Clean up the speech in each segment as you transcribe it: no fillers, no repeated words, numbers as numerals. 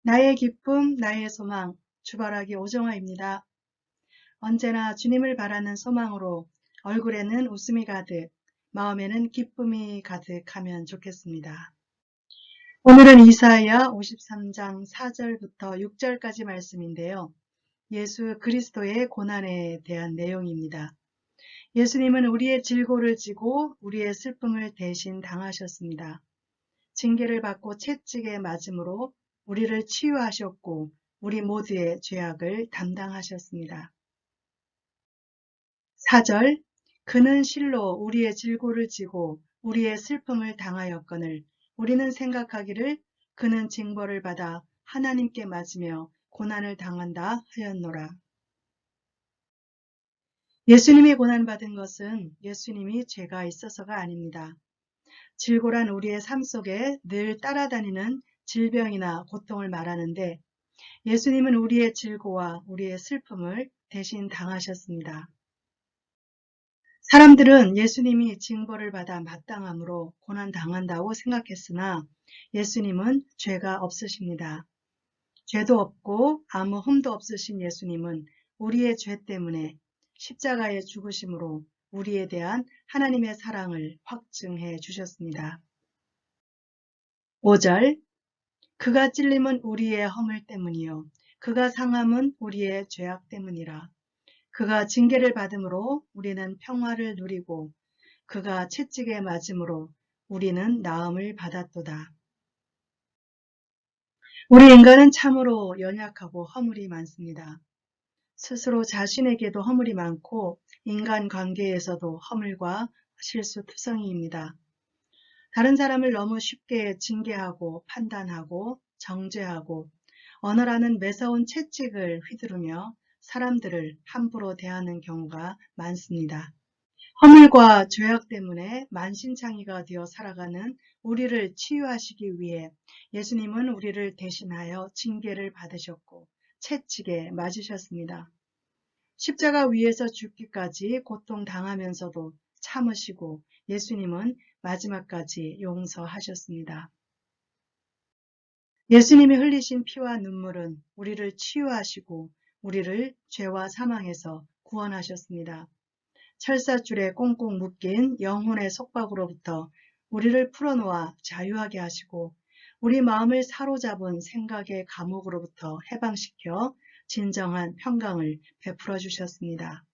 나의 기쁨, 나의 소망, 주바라기 오정화입니다. 언제나 주님을 바라는 소망으로 얼굴에는 웃음이 가득, 마음에는 기쁨이 가득하면 좋겠습니다. 오늘은 이사야 53장 4절부터 6절까지 말씀인데요. 예수 그리스도의 고난에 대한 내용입니다. 예수님은 우리의 질고를 지고 우리의 슬픔을 대신 당하셨습니다. 징계를 받고 채찍에 맞음으로 우리를 치유하셨고 우리 모두의 죄악을 담당하셨습니다. 4절 그는 실로 우리의 질고를 지고 우리의 슬픔을 당하였거늘 우리는 생각하기를 그는 징벌을 받아 하나님께 맞으며 고난을 당한다 하였노라. 예수님이 고난받은 것은 예수님이 죄가 있어서가 아닙니다. 질고란 우리의 삶 속에 늘 따라다니는 질병이나 고통을 말하는데 예수님은 우리의 질고와 우리의 슬픔을 대신 당하셨습니다. 사람들은 예수님이 징벌을 받아 마땅함으로 고난당한다고 생각했으나 예수님은 죄가 없으십니다. 죄도 없고 아무 흠도 없으신 예수님은 우리의 죄 때문에 십자가에 죽으심으로 우리에 대한 하나님의 사랑을 확증해 주셨습니다. 5절 그가 찔림은 우리의 허물 때문이요 그가 상함은 우리의 죄악 때문이라. 그가 징계를 받음으로 우리는 평화를 누리고 그가 채찍에 맞음으로 우리는 나음을 받았도다. 우리 인간은 참으로 연약하고 허물이 많습니다. 스스로 자신에게도 허물이 많고 인간관계에서도 허물과 실수투성이입니다. 다른 사람을 너무 쉽게 징계하고 판단하고 정죄하고 언어라는 매서운 채찍을 휘두르며 사람들을 함부로 대하는 경우가 많습니다. 허물과 죄악 때문에 만신창이가 되어 살아가는 우리를 치유하시기 위해 예수님은 우리를 대신하여 징계를 받으셨고 채찍에 맞으셨습니다. 십자가 위에서 죽기까지 고통당하면서도 참으시고 예수님은 마지막까지 용서하셨습니다. 예수님이 흘리신 피와 눈물은 우리를 치유하시고 우리를 죄와 사망에서 구원하셨습니다. 철사줄에 꽁꽁 묶인 영혼의 속박으로부터 우리를 풀어놓아 자유하게 하시고 우리 마음을 사로잡은 생각의 감옥으로부터 해방시켜 진정한 평강을 베풀어 주셨습니다.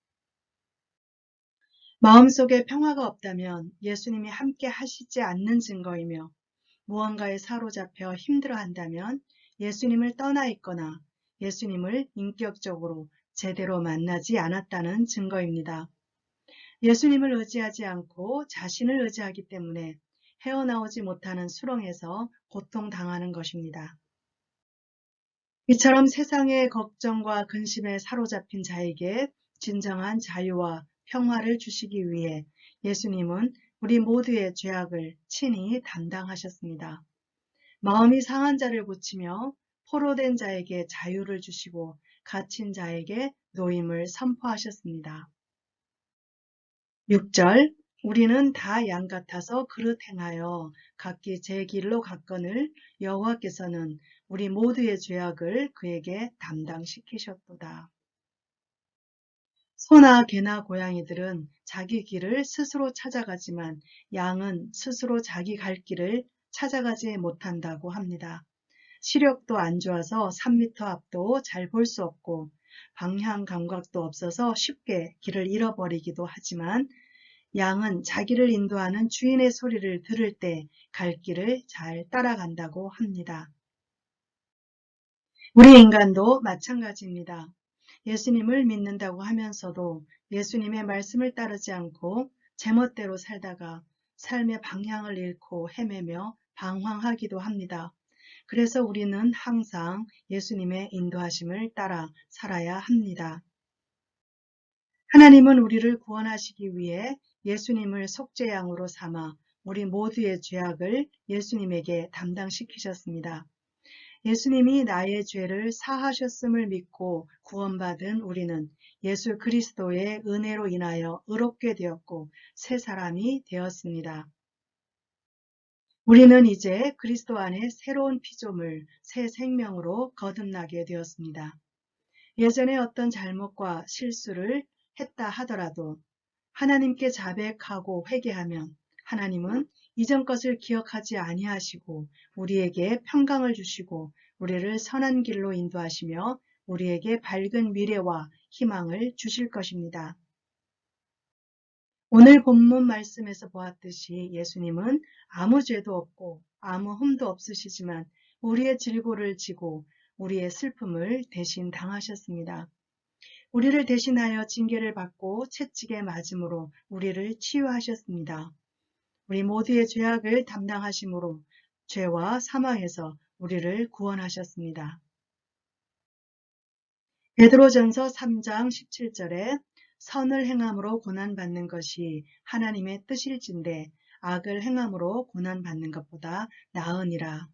마음속에 평화가 없다면 예수님이 함께 하시지 않는 증거이며 무언가에 사로잡혀 힘들어한다면 예수님을 떠나 있거나 예수님을 인격적으로 제대로 만나지 않았다는 증거입니다. 예수님을 의지하지 않고 자신을 의지하기 때문에 헤어나오지 못하는 수렁에서 고통당하는 것입니다. 이처럼 세상의 걱정과 근심에 사로잡힌 자에게 진정한 자유와 평화를 주시기 위해 예수님은 우리 모두의 죄악을 친히 담당하셨습니다. 마음이 상한 자를 고치며 포로된 자에게 자유를 주시고 갇힌 자에게 노임을 선포하셨습니다. 6절 우리는 다 양 같아서 그릇 행하여 각기 제 길로 갔거늘 여호와께서는 우리 모두의 죄악을 그에게 담당시키셨도다. 소나 개나 고양이들은 자기 길을 스스로 찾아가지만 양은 스스로 자기 갈 길을 찾아가지 못한다고 합니다. 시력도 안 좋아서 3미터 앞도 잘 볼 수 없고 방향 감각도 없어서 쉽게 길을 잃어버리기도 하지만 양은 자기를 인도하는 주인의 소리를 들을 때 갈 길을 잘 따라간다고 합니다. 우리 인간도 마찬가지입니다. 예수님을 믿는다고 하면서도 예수님의 말씀을 따르지 않고 제멋대로 살다가 삶의 방향을 잃고 헤매며 방황하기도 합니다. 그래서 우리는 항상 예수님의 인도하심을 따라 살아야 합니다. 하나님은 우리를 구원하시기 위해 예수님을 속죄양으로 삼아 우리 모두의 죄악을 예수님에게 담당시키셨습니다. 예수님이 나의 죄를 사하셨음을 믿고 구원받은 우리는 예수 그리스도의 은혜로 인하여 의롭게 되었고 새 사람이 되었습니다. 우리는 이제 그리스도 안에 새로운 피조물, 새 생명으로 거듭나게 되었습니다. 예전에 어떤 잘못과 실수를 했다 하더라도 하나님께 자백하고 회개하면 하나님은 이전 것을 기억하지 아니하시고 우리에게 평강을 주시고 우리를 선한 길로 인도하시며 우리에게 밝은 미래와 희망을 주실 것입니다. 오늘 본문 말씀에서 보았듯이 예수님은 아무 죄도 없고 아무 흠도 없으시지만 우리의 질고를 지고 우리의 슬픔을 대신 당하셨습니다. 우리를 대신하여 징계를 받고 채찍에 맞음으로 우리를 치유하셨습니다. 우리 모두의 죄악을 담당하심으로 죄와 사망에서 우리를 구원하셨습니다. 베드로전서 3장 17절에 선을 행함으로 고난받는 것이 하나님의 뜻일진데 악을 행함으로 고난받는 것보다 나으니라.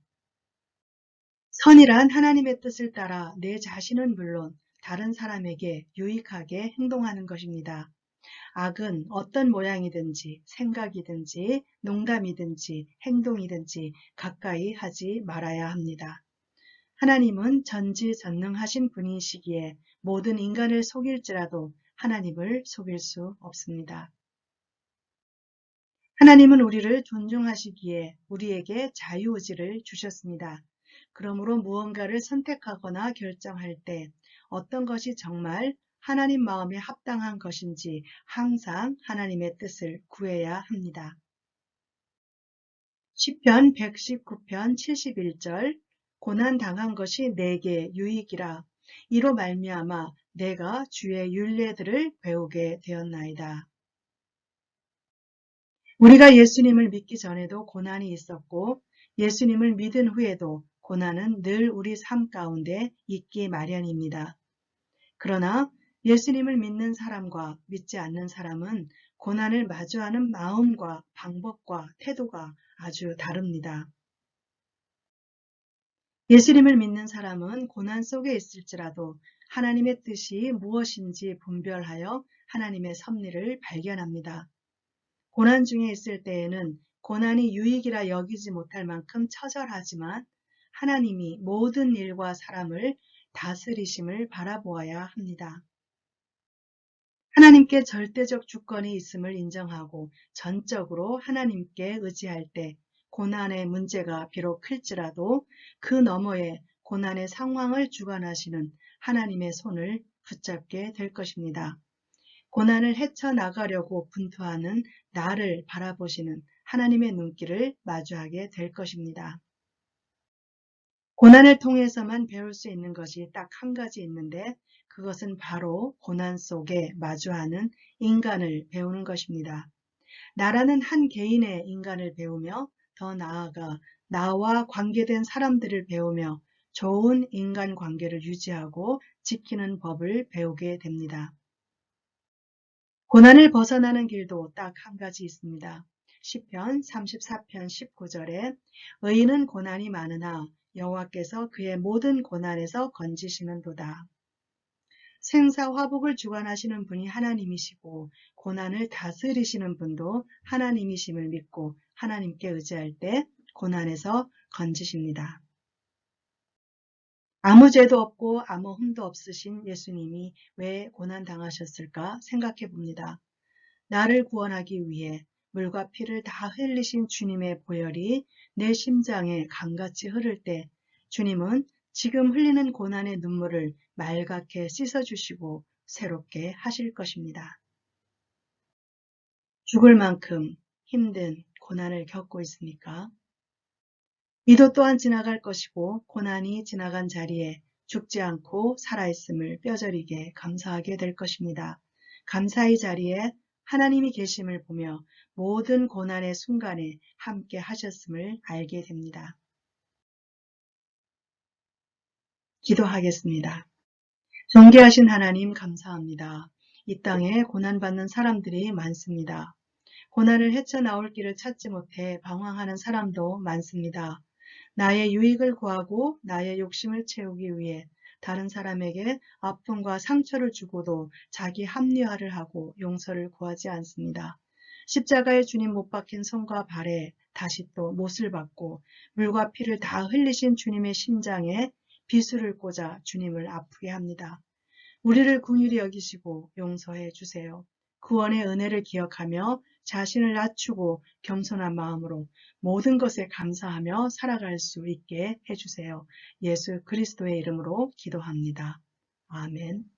선이란 하나님의 뜻을 따라 내 자신은 물론 다른 사람에게 유익하게 행동하는 것입니다. 악은 어떤 모양이든지 생각이든지 농담이든지 행동이든지 가까이 하지 말아야 합니다. 하나님은 전지전능하신 분이시기에 모든 인간을 속일지라도 하나님을 속일 수 없습니다. 하나님은 우리를 존중하시기에 우리에게 자유의지를 주셨습니다. 그러므로 무언가를 선택하거나 결정할 때 어떤 것이 정말 하나님 마음에 합당한 것인지 항상 하나님의 뜻을 구해야 합니다. 시편 119편 71절 고난 당한 것이 내게 유익이라 이로 말미암아 내가 주의 율례들을 배우게 되었나이다. 우리가 예수님을 믿기 전에도 고난이 있었고 예수님을 믿은 후에도 고난은 늘 우리 삶 가운데 있기 마련입니다. 그러나 예수님을 믿는 사람과 믿지 않는 사람은 고난을 마주하는 마음과 방법과 태도가 아주 다릅니다. 예수님을 믿는 사람은 고난 속에 있을지라도 하나님의 뜻이 무엇인지 분별하여 하나님의 섭리를 발견합니다. 고난 중에 있을 때에는 고난이 유익이라 여기지 못할 만큼 처절하지만 하나님이 모든 일과 사람을 다스리심을 바라보아야 합니다. 하나님께 절대적 주권이 있음을 인정하고 전적으로 하나님께 의지할 때 고난의 문제가 비록 클지라도 그 너머에 고난의 상황을 주관하시는 하나님의 손을 붙잡게 될 것입니다. 고난을 헤쳐나가려고 분투하는 나를 바라보시는 하나님의 눈길을 마주하게 될 것입니다. 고난을 통해서만 배울 수 있는 것이 딱 한 가지 있는데 그것은 바로 고난 속에 마주하는 인간을 배우는 것입니다. 나라는 한 개인의 인간을 배우며 더 나아가 나와 관계된 사람들을 배우며 좋은 인간관계를 유지하고 지키는 법을 배우게 됩니다. 고난을 벗어나는 길도 딱 한 가지 있습니다. 시편 34편 19절에 의인은 고난이 많으나 여호와께서 그의 모든 고난에서 건지시는도다. 생사화복을 주관하시는 분이 하나님이시고 고난을 다스리시는 분도 하나님이심을 믿고 하나님께 의지할 때 고난에서 건지십니다. 아무 죄도 없고 아무 흠도 없으신 예수님이 왜 고난 당하셨을까 생각해 봅니다. 나를 구원하기 위해 물과 피를 다 흘리신 주님의 보혈이 내 심장에 강같이 흐를 때 주님은 지금 흘리는 고난의 눈물을 맑게 씻어주시고 새롭게 하실 것입니다. 죽을 만큼 힘든 고난을 겪고 있습니까? 이도 또한 지나갈 것이고 고난이 지나간 자리에 죽지 않고 살아있음을 뼈저리게 감사하게 될 것입니다. 감사의 자리에 하나님이 계심을 보며 모든 고난의 순간에 함께 하셨음을 알게 됩니다. 기도하겠습니다. 존귀하신 하나님 감사합니다. 이 땅에 고난받는 사람들이 많습니다. 고난을 헤쳐나올 길을 찾지 못해 방황하는 사람도 많습니다. 나의 유익을 구하고 나의 욕심을 채우기 위해 다른 사람에게 아픔과 상처를 주고도 자기 합리화를 하고 용서를 구하지 않습니다. 십자가에 주님 못 박힌 손과 발에 다시 또 못을 받고 물과 피를 다 흘리신 주님의 심장에 비수를 꽂아 주님을 아프게 합니다. 우리를 긍휼히 여기시고 용서해 주세요. 구원의 은혜를 기억하며 자신을 낮추고 겸손한 마음으로 모든 것에 감사하며 살아갈 수 있게 해주세요. 예수 그리스도의 이름으로 기도합니다. 아멘.